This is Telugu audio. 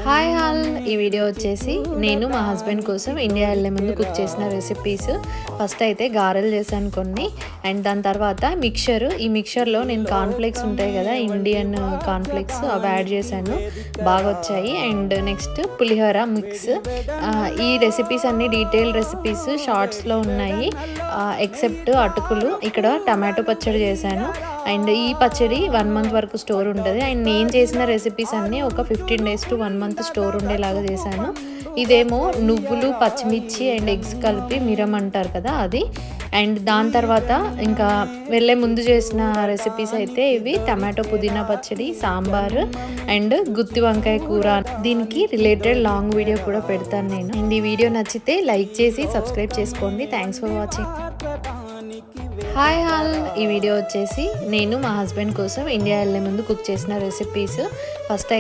హాయ్ ఆల్, ఈ వీడియో వచ్చేసి నేను మా హస్బెండ్ కోసం ఇండియా వెళ్ళే ముందు కుక్ చేసిన రెసిపీస్. ఫస్ట్ అయితే గారెలు చేశాను కొన్ని, అండ్ దాని తర్వాత మిక్చర్. ఈ మిక్చర్లో నేను కార్న్ఫ్లేక్స్ ఉంటాయి కదా, ఇండియన్ కార్న్ఫ్లేక్స్, అవి యాడ్ చేశాను, బాగా వచ్చాయి. And next pulihora mix. ఈ రెసిపీస్ అన్ని డీటెయిల్ రెసిపీస్ షార్ట్స్లో ఉన్నాయి, ఎక్సెప్ట్ అటుకులు. ఇక్కడ టమాటో పచ్చడి చేశాను, అండ్ ఈ పచ్చడి 1 మంత్ వరకు స్టోర్ ఉంటుంది. అండ్ నేను చేసిన రెసిపీస్ అన్నీ ఒక 15 days to 1 month స్టోర్ ఉండేలాగా చేశాను. ఇదేమో నువ్వులు, పచ్చిమిర్చి అండ్ ఎగ్స్ కలిపి మిరం అంటారు కదా, అది. అండ్ దాని తర్వాత ఇంకా వెళ్ళే ముందు చేసిన రెసిపీస్ అయితే ఇవి: టమాటో పుదీనా పచ్చడి, సాంబార్ అండ్ గుత్తి వంకాయ కూర. దీనికి రిలేటెడ్ లాంగ్ వీడియో కూడా పెడతాను నేను. అండ్ ఈ వీడియో నచ్చితే లైక్ చేసి సబ్స్క్రైబ్ చేసుకోండి. Thanks for watching. Hi all, ఈ వీడియో వచ్చేసి నేను మా హస్బెండ్ కోసం ఇండియా వెళ్ళే ముందు కుక్ చేసిన రెసిపీస్. ఫస్ట్